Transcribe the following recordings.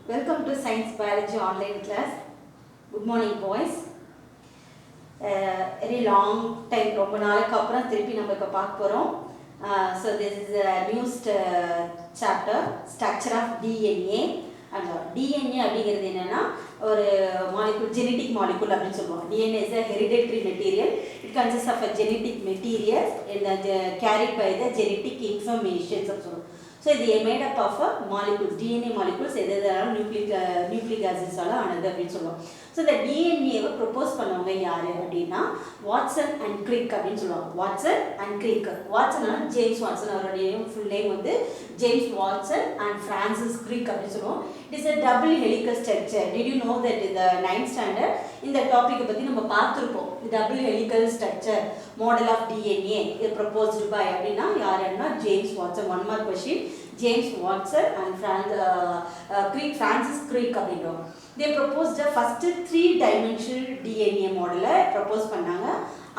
Welcome to Science Biology online class. Good morning, boys. Very long time, ரொம்ப நாளைக்கு அப்புறம் திருப்பி நம்ம இப்போ பார்க்க போகிறோம். So this is a new chapter, structure of DNA. DNA அப்படிங்கிறது என்னன்னா ஒரு molecule, genetic molecule அப்படின்னு சொல்லுவோம். DNA is a hereditary material. It consists of a genetic material and carried by the genetic information. So இது made up of molecules, DNA molecules எதெல்லாம் nucleic acids ஆல ஆனது அப்படின்னு சொல்லுவோம். So the DNA-வை ப்ரொபோஸ் பண்ணவங்க யாரு அப்படின்னா வாட்சன் அண்ட் கிரிக் அப்படின்னு சொல்லுவாங்க. Watson and Crick. Watson James Watson, அவருடைய ஃபுல் நேம் வந்து James Watson and Francis Crick அப்படின்னு சொல்லுவோம். It is a double helical structure. Did you know that in the 9th standard இந்த டாபிக்கை பற்றி நம்ம பார்த்துருப்போம். double helical structure model of DNA is proposed by அப்படின்னா யாருன்னா James Watson. One mark question. James Watson and Francis Crick அப்படின்றோம். They proposed the first 3-dimensional DNA model propose பண்ணாங்க.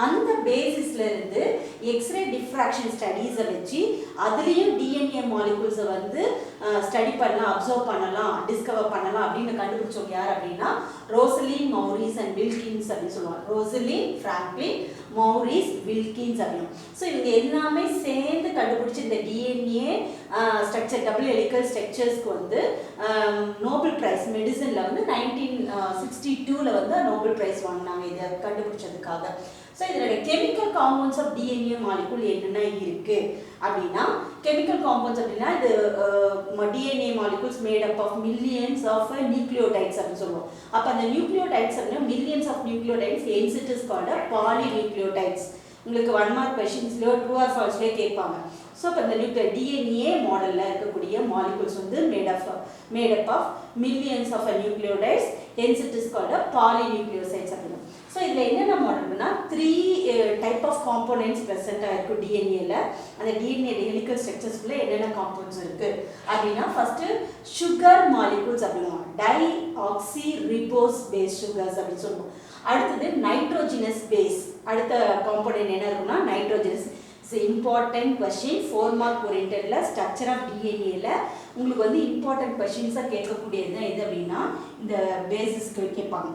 அந்த பேசிஸ்ல இருந்து எக்ஸ்ரே டிஃப்ராக்ஷன் ஸ்டடீஸை வச்சு அதுலேயும் டிஎன்ஏ மாலிகுல்ஸை வந்து ஸ்டடி பண்ணலாம், அப்சர்வ் பண்ணலாம், டிஸ்கவர் பண்ணலாம் அப்படின்னு கண்டுபிடிச்சவங்க யார் அப்படின்னா ரோசலின் மௌரிஸ் அண்ட் வில்கின்ஸ் அப்படின்னு சொல்லுவாங்க. ரோசலின், ஃப்ராங்க்லின், மௌரிஸ், வில்கின்ஸ் அப்படின்னு. ஸோ இவங்க எல்லாமே சேர்ந்து கண்டுபிடிச்ச இந்த டிஎன்ஏ ஸ்ட்ரக்சர், டபுள் ஹெலிக்கல் ஸ்ட்ரக்சர்ஸ்க்கு வந்து நோபல் ப்ரைஸ் மெடிசனில் வந்து 1962 வந்து நோபல் ப்ரைஸ் வாங்கினாங்க இதை கண்டுபிடிச்சதுக்காக. ஸோ இதோட chemical compounds of DNA molecule என்னென்ன இருக்குது அப்படின்னா கெமிக்கல் காம்பவுண்ட்ஸ் அப்படின்னா இது DNA molecules made up of millions of nucleotides அப்படின்னு சொல்லுவோம். அப்போ அந்த நியூக்ளியோடைட்ஸ் அப்படின்னா millions of nucleotides hence it is called polynucleotides. உங்களுக்கு 1 மார்க் கொஸ்டின்ஸ்லையோ ட்ரூ ஆர் ஃபால்ஸ்லையோ கேட்பாங்க. ஸோ இப்போ இந்த டிஎன்ஏ மாடலில் இருக்கக்கூடிய மாலிகுல்ஸ் வந்து made up of millions of nucleotides hence it is called polynucleosides அப்படின்னு. ஸோ இதில் என்னென்ன மாடல்னா 3 டைப் ஆஃப் காம்போனன்ட்ஸ் ப்ரெசென்ட்டாக இருக்குது டிஎன்ஏல. அந்த டிஎன்ஏ ஹெலிக்கல் ஸ்ட்ரக்சர்ஸ்குள்ளே என்னென்ன காம்பவுண்ட்ஸ் இருக்குது அப்படின்னா ஃபஸ்ட்டு சுகர் மாலிகுல்ஸ் அப்படின்னுவோம். Deoxyribose base sugars அப்படின்னு சொல்லுவோம். அடுத்தது நைட்ரோஜினஸ் பேஸ். அடுத்த காம்போனன்ட் என்ன இருக்குன்னா நைட்ரோஜினஸ். இம்பார்ட்டன்ட் கொஸ்டின் 4 மார்க் ஓரியன்டடில் ஸ்ட்ரக்சர் ஆஃப் டிஎன்ஏல உங்களுக்கு வந்து இம்பார்ட்டன்ட் கொஸ்டின்ஸாக கேட்கக்கூடியது தான் எது அப்படின்னா இந்த பேசிஸ்க்கு கேட்பாங்க.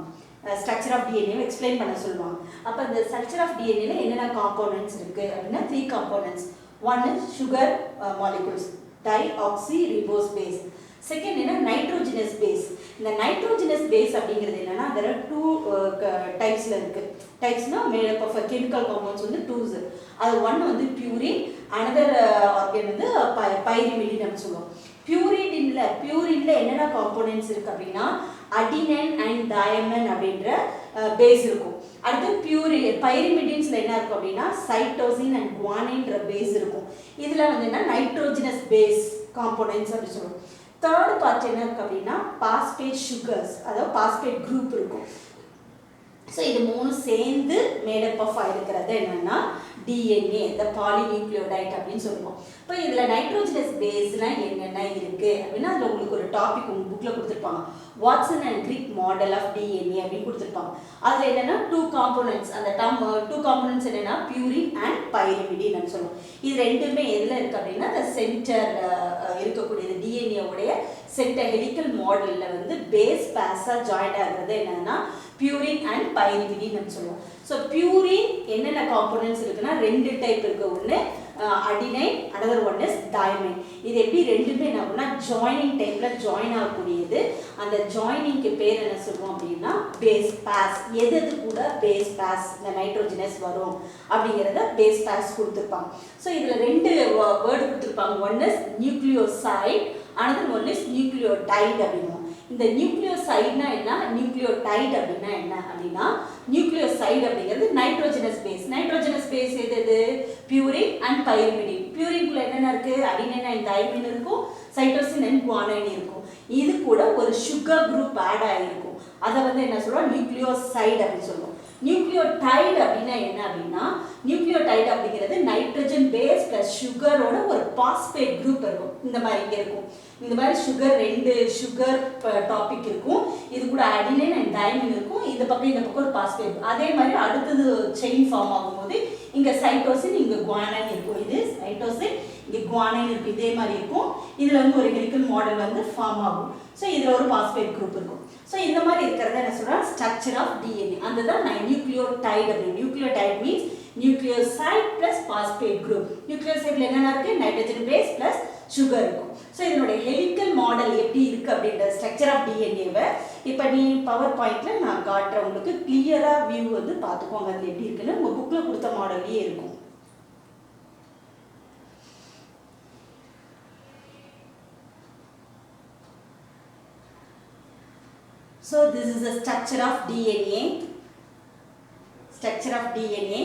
ஸ்ட்ரக்சர் ஆஃப் டிஎன்ஏ எக்ஸ்பிளைன் பண்ண சொல்லுவாங்க. அப்போ இந்த ஸ்ட்ரக்சர் ஆஃப் டிஎன்ஏல என்னென்ன காம்போனன்ட்ஸ் இருக்குது அப்படின்னா 3 components. One is sugar molecules, deoxyribose base. Second என்ன நைட்ரோஜினஸ் பேஸ். இந்த நைட்ரோஜினஸ் பேஸ் அப்படிங்கிறது என்னன்னா there are 2 டைப்ஸில் இருக்குது. டைப்ஸ்னால் made up of chemical compounds வந்து 2. அது ஒன்று வந்து பியூரின், அனதர் ஆர்கன் வந்து பைரிமிடின் அப்படின்னு சொல்லுவோம். பியூரின்ல என்னென்ன காம்போனன்ட்ஸ் இருக்குது அப்படின்னா அடினைன் அண்ட் தயமன் அப்படின்ற பேஸ் இருக்கும். அடுத்து பைரிமிடின்ஸில் என்ன இருக்கும் அப்படின்னா சைட்டோசின் அண்ட் குவானின்ற பேஸ் இருக்கும். இதில் வந்து என்ன நைட்ரோஜினஸ் பேஸ் காம்போனன்ட்ஸ் அப்படின்னு சொல்லுவோம். தேர்ட் பார்ட் என்ன இருக்குது அப்படின்னா பாஸ்பேட் சுகர்ஸ், அதாவது பாஸ்பேட் குரூப் இருக்கும். ஸோ இது 3 சேர்ந்து மேடப் ஆஃப் ஆகிருக்கிறது என்னென்னா டிஎன்ஏ, இந்த பாலிநியூக்ளியோடைட் அப்படின்னு சொல்லுவோம். இப்போ இதில் நைட்ரோஜினஸ் பேஸ்லாம் என்னென்ன இருக்குது அப்படின்னா அதில் உங்களுக்கு ஒரு டாபிக் உங்கள் புக்கில் கொடுத்துருப்பாங்க. Watson and Crick model of DNA அப்படின்னு கொடுத்துருப்பாங்க. அதில் என்னென்னா 2 காம்போனன்ட்ஸ். அந்த 2 காம்போனன்ட்ஸ் என்னென்னா பியூரின் அண்ட் பைரிமிடின் அப்படின்னு சொல்லுவோம். இது ரெண்டுமே எதில் இருக்குது அப்படின்னா அந்த சென்டர் இருக்கக்கூடியது டிஎன்ஏவுடைய சென்டர் ஹெலிக்கல் மாடலில் வந்து பேஸ் பேஸாக ஜாயின் ஆகிறது என்னென்னா பியூரின் அண்ட் பைரிமிடின் சொல்லுவோம். ஸோ பியூரின் என்னென்ன காம்போனன்ட்ஸ் இருக்குன்னா 2 டைப் இருக்குது. ஒன்று அடினைன், அனதர் ஒன் இஸ் தயமைன். இது எப்படி ரெண்டுமே என்ன அப்படின்னா ஜாயினிங் டைப்பில் ஜாயின் ஆகக்கூடியது. அந்த ஜாயினிங்க்கு பேர் என்ன சொல்லுவோம் அப்படின்னா பேஸ் பேஸ். எது கூட பேஸ் பேஸ் இந்த நைட்ரோஜினஸ் வரும் அப்படிங்கிறத பேஸ் பேஸ் கொடுத்துருப்பாங்க. ஸோ இதில் 2 வேர்டு கொடுத்துருப்பாங்க. One is nucleoside, another one is nucleotide அப்படின்னுவோம். இந்த நியூக்ளியோசைட்னா என்ன, நியூக்ளியோடைட் அப்படின்னா என்ன அப்படின்னா நியூக்ளியோசைட் அப்படிங்கிறது நைட்ரோஜினஸ் பேஸ். நைட்ரோஜினஸ் பேஸ் எது பியூரின் அண்ட் பைரிமிடின். பியூரின்குள்ள என்னென்ன இருக்குது அடினைன் அண்ட் தயமின் இருக்கும், சைட்டோசின் அண்ட் குவானைன் இருக்கும். இது கூட ஒரு சுகர் குரூப் ஆட் ஆகிருக்கும். அதை வந்து என்ன சொல்லுவோம் நியூக்ளியோசைட் அப்படின்னு சொல்லுவோம். நியூக்ளியோடைட் அப்படின்னா என்ன அப்படின்னா நியூக்ளியோடைட் அப்படிங்கிறது நைட்ரஜன் பேஸ் ப்ளஸ் சுகரோட ஒரு பாஸ்பேட் குரூப் இருக்கும். இந்த மாதிரி இங்கே இருக்கும். இந்த மாதிரி சுகர் 2 சுகர் டாபிக் இருக்கும். இது கூட அடினைன் அண்ட் தயமின் இருக்கும். இந்த பக்கம் ஒரு பாஸ்பேட். அதே மாதிரி அடுத்தது செயின் ஃபார்ம் ஆகும்போது இங்கே சைட்டோசின், இங்கே குவானைன் இருக்கும். இது சைட்டோசின், இங்கே குவானைன் இருக்குது, இதே மாதிரி இருக்கும். இதில் வந்து ஒரு ஹெலிக்கல் மாடல் வந்து ஃபார்ம் ஆகும். ஸோ இதில் ஒரு பாஸ்பேட் குரூப் இருக்கும். ஸோ இந்த மாதிரி இருக்கிறத என்ன சொல்கிறேன், ஸ்ட்ரக்சர் ஆஃப் டிஎன்ஏ. அந்த தான் நான் நியூக்ளியோடைடு அப்படின்னு. Nucleotide means nucleoside plus phosphate group. நியூக்ளியோசைடில் என்னென்ன இருக்குது, நைட்ரஜன் பேஸ் ப்ளஸ் சுகர் இருக்கும். ஸோ இதனுடைய ஹெலிக்கல் மாடல் எப்படி இருக்குது அப்படின்ற ஸ்ட்ரக்சர் ஆஃப் டிஎன்ஏவை இப்போ நீ பவர் பாயிண்டில் நான் காட்டுறேன். உங்களுக்கு கிளியராக வியூ வந்து பார்த்துக்கோங்க அதில் எப்படி இருக்குன்னு. உங்கள் புக்கில் கொடுத்த மாடல்லையே இருக்கும். So this is the structure of DNA. Structure of DNA.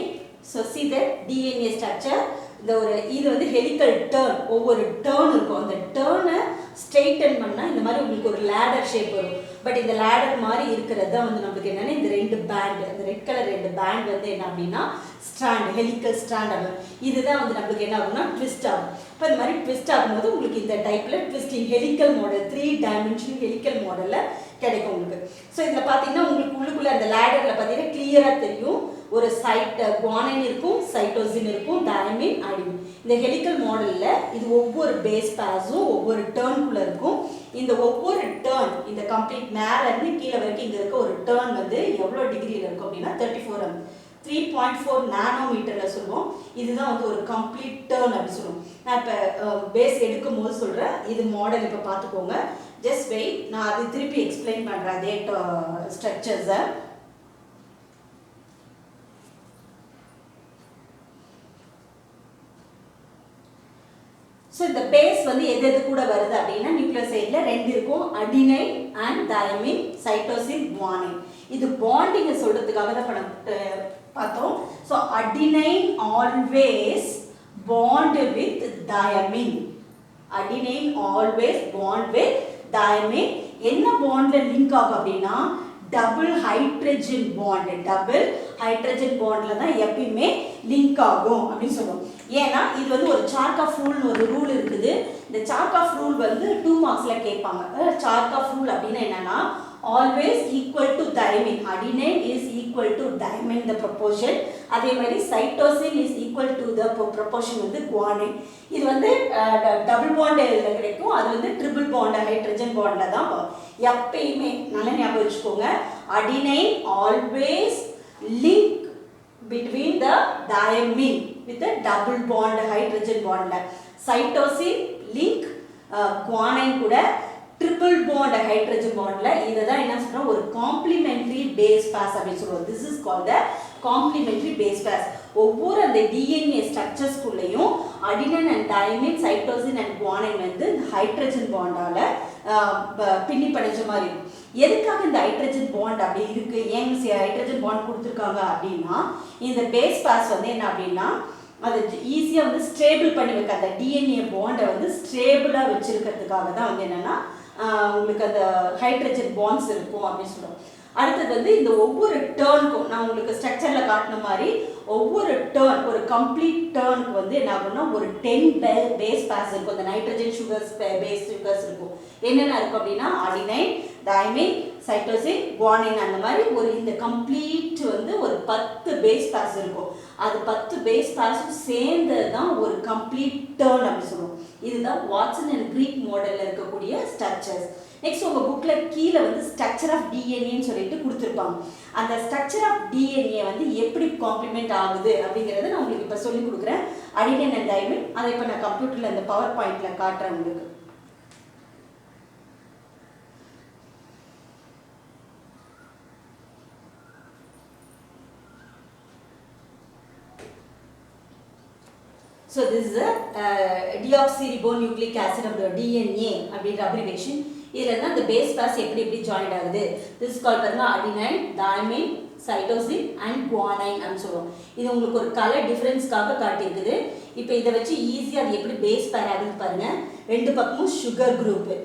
So see the DNA structure. இந்த ஒரு இது வந்து ஹெலிக்கல் டர்ன், ஒவ்வொரு டர்ன் இருக்கும். அந்த டர்னை ஸ்ட்ரெயிட்டன் பண்ணால் இந்த மாதிரி உங்களுக்கு ஒரு லேடர் ஷேப் வரும். பட் இந்த லேடர் மாதிரி இருக்கிறது தான் வந்து நம்மளுக்கு என்னென்னா இந்த ரெண்டு பேண்ட், அந்த ரெட் கலர் ரெண்டு பேண்ட் வந்து என்ன அப்படின்னா ஸ்ட்ராண்ட், ஹெலிக்கல் ஸ்ட்ராண்ட் ஆகும். இதுதான் வந்து நம்மளுக்கு என்ன ஆகும்னா ட்விஸ்ட் ஆகும். இப்போ இந்த மாதிரி ட்விஸ்ட் ஆகும்போது உங்களுக்கு இந்த டைப்பில் twisting helical model 3 dimensional helical மாடலில் கிடைக்கும் உங்களுக்கு. ஸோ இதில் பார்த்தீங்கன்னா உங்களுக்கு உள்ளுக்குள்ளே அந்த லேடரில் பார்த்தீங்கன்னா கிளியராக தெரியும். ஒரு குவானைன் இருக்கும், சைட்டோசின் இருக்கும், டைமின், அடினின். இந்த ஹெலிக்கல் மாடலில் இது ஒவ்வொரு பேஸ் பேஸும் ஒவ்வொரு டர்னுக்குள்ளே இருக்கும். இந்த ஒவ்வொரு டர்ன், இந்த கம்ப்ளீட் மேலேருந்து கீழே வரைக்கும் இங்கே இருக்க ஒரு டர்ன் வந்து எவ்வளோ டிகிரியில் இருக்கும் அப்படின்னா 3.4 நானோமீட்டரில் சொல்லுவோம். இதுதான் வந்து ஒரு கம்ப்ளீட் டர்ன் அப்படி சொல்லுவோம். நான் இப்போ பேஸ் எடுக்கும் போது சொல்கிறேன், இது மாடல் இப்போ பார்த்துக்கோங்க. ஜஸ்ட் வெயிட், நான் அது திருப்பி எக்ஸ்பிளைன் பண்ணுறேன் அதே ஸ்ட்ரக்சர்ஸை. ஸோ இந்த பேஸ் வந்து எது எது கூட வருது அப்படின்னா நியூக்ளியோசைடில் 2 இருக்கும், adenine and thymine, cytosine, guanine. இது பாண்டிங்கை சொல்கிறதுக்காக தான் பார்த்தோம். So adenine always bond with thymine. Adenine always bond with thymine. என்ன பாண்டில் லிங்க் ஆகும் அப்படின்னா double hydrogen bond. Double hydrogen பாண்டில் தான் எப்பயுமே லிங்க் ஆகும் அப்படின்னு சொல்லுவோம். ஏன்னா இது வந்து ஒரு சார்க் ஆஃப் ரூல்னு ஒரு ரூல் இருக்குது. இந்த சார்க் ஆஃப் ரூல் வந்து 2 மார்க்ஸில் கேட்பாங்க. சார்க் ஆஃப் ரூல் அப்படின்னா என்னன்னா always equal to thymine. Adenine is equal to thymine the proportion. அதே மாதிரி cytosine is equal to the proportion வந்து குவானைன். இது வந்து டபுள் பாண்ட் கிடைக்கும். அது வந்து ட்ரிபிள் பாண்ட் ஹைட்ரஜன் பாண்டில் தான் எப்பயுமே. நல்லா ஞாபகம் வச்சுக்கோங்க, adenine always link between the diamine with the double bond hydrogen bond. Cytosine link guanine கூட triple bond hydrogen bond. இதுதான் என்ன சொல்றோம், ஒரு complementary base pair அப்படி சொல்றோம். This is called the complementary base pair. ஒவ்வொரு அந்த DNA structures குள்ளேயும் adenine and thymine, cytosine and guanine வந்து ஹைட்ரஜன் பாண்டால பின்னி பிணைஞ்ச மாதிரி இருக்கும். எதுக்காக இந்த ஹைட்ரஜன் பாண்ட் அப்படி இருக்கு, ஏன் ஹைட்ரஜன் பாண்ட் கொடுத்துருக்காங்க அப்படின்னா இந்த பேஸ் பேஸ் வந்து என்ன அப்படின்னா அது ஈஸியாக வந்து ஸ்டேபிள் பண்ணி வைக்க, அந்த டிஎன்ஏ பாண்டை வந்து ஸ்டேபிளாக வச்சிருக்கிறதுக்காக தான் வந்து என்னென்னா உங்களுக்கு அந்த ஹைட்ரஜன் பாண்ட்ஸ் இருக்கும் அப்படின்னு சொல்லுவோம். அடுத்தது வந்து இந்த ஒவ்வொரு டேர்னுக்கும் நான் உங்களுக்கு ஸ்ட்ரக்சரில் காட்டின மாதிரி ஒவ்வொரு டேர்ன், ஒரு கம்ப்ளீட் டேர்னுக்கு வந்து என்ன ஆகும்னா ஒரு 10 பேஸ் பேஸ் இருக்கும். அந்த நைட்ரஜன் சுகர்ஸ் பேஸ் சுகர்ஸ் இருக்கும். என்னென்ன இருக்கும் அப்படின்னா அடினைன், தைமின், சைட்டோசின், குவானைன், அந்த மாதிரி ஒரு இந்த கம்ப்ளீட் வந்து ஒரு 10 பேஸ் பேஸ் இருக்கும். அது 10 பேஸ் பேஸும் சேர்ந்தது தான் ஒரு கம்ப்ளீட் டேர்ன் அப்படி சொல்லுவோம். இதுதான் வாட்சன் அண்ட் கிரீக் மாடலில் இருக்கக்கூடிய ஸ்ட்ரக்சர்ஸ். நெக்ஸ்ட் உங்கள் புக்கில் கீழே வந்து ஸ்ட்ரக்சர் ஆஃப் டிஎன்ஏன்னு சொல்லிட்டு கொடுத்துருப்பாங்க. அந்த ஸ்ட்ரக்சர் ஆஃப் டிஎன்ஏ வந்து எப்படி காம்ப்ளிமெண்ட் ஆகுது அப்படிங்கிறத நான் உங்களுக்கு இப்போ சொல்லிக் கொடுக்குறேன். அடினைன் அண்ட் தைமின் அதை இப்போ நான் கம்ப்யூட்டரில் அந்த பவர் பாயிண்டில் காட்டுறேன் உங்களுக்கு. So this is a deoxyribonucleic acid of the DNA அப்படின்ற abbreviation. இதில் தான் இந்த பேஸ் பேஸ் எப்படி எப்படி ஜாயின் ஆகுது. This is called பாருங்க adenine, thymine, cytosine and guanine அப்படின்னு சொல்லுவோம். இது உங்களுக்கு ஒரு கலர் டிஃப்ரென்ஸ்க்காக காட்டியிருக்குது. இப்போ இதை வச்சு ஈஸியாக அது எப்படி பேஸ் பேர் ஆகுதுன்னு பாருங்க. 2 பக்கமும் சுகர் குரூப்பு.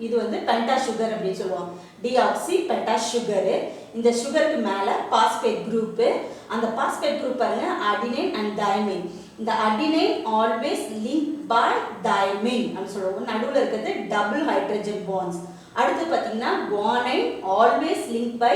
இது வந்து பென்டா சுகர் அப்படின்னு சொல்லுவோம். Deoxy penta sugar. இந்த சுகருக்கு மேலே பாஸ்பேட் குரூப்பு. அந்த பாஸ்பேட் குரூப் பாருங்க அடினைன் அண்ட் தைமின். இந்த adenine always link by thymine அப்படின்னு சொல்லுவோம். நடுவில் இருக்கிறது டபுள் ஹைட்ரஜன் பாண்ட்ஸ். அடுத்து பார்த்தீங்கன்னா guanine always link by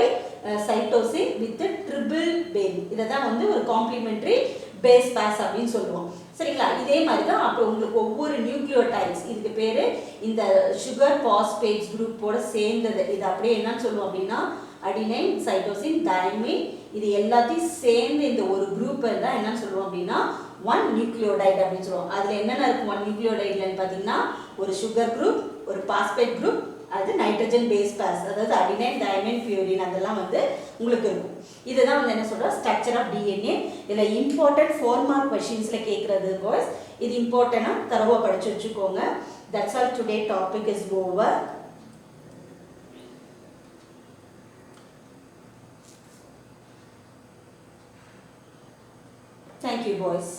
cytosine with triple base. இதை தான் வந்து ஒரு காம்ப்ளிமெண்ட்ரி பேஸ் பேஸ் அப்படின்னு சொல்லுவோம். சரிங்களா? இதே மாதிரி தான் அப்போ உங்களுக்கு ஒவ்வொரு நியூக்ளியோடைட்ஸ் இதுக்கு பேர் இந்த சுகர் பாஸ்பேட் குரூப்போட சேர்ந்தது. இது அப்படியே என்னன்னு சொல்லுவோம் அப்படின்னா அடினைன் சைட்டோசின் தைமின் இது எல்லாத்தையும் சேர்ந்து இந்த ஒரு குரூப் தான் என்னன்னு சொல்லுவோம் அப்படின்னா ஒன் நியூக்ளியோடைட் அப்படின்னு சொல்லுவோம். அதில் என்னென்ன இருக்கும் ஒன் நியூக்ளியோடைட்லன்னு பார்த்தீங்கன்னா ஒரு சுகர் குரூப், ஒரு பாஸ்பேட் குரூப், அது நைட்ரஜன் பேஸ் பேஸ், அதாவது அடினைன் தைமின் பியூரின் அதெல்லாம் வந்து உங்களுக்கு இருக்கும். இதுதான் வந்து என்ன சொல்கிறோம் ஸ்ட்ரக்சர் ஆஃப் டிஎன்ஏ. இதில் இம்பார்ட்டன்ட் 4 மார்க் கொஷின்ஸில் கேட்குறது பாய்ஸ், இது இம்பார்ட்டண்டாக தரவாக படித்து வச்சுக்கோங்க. That's all today topic is over. Thank you boys.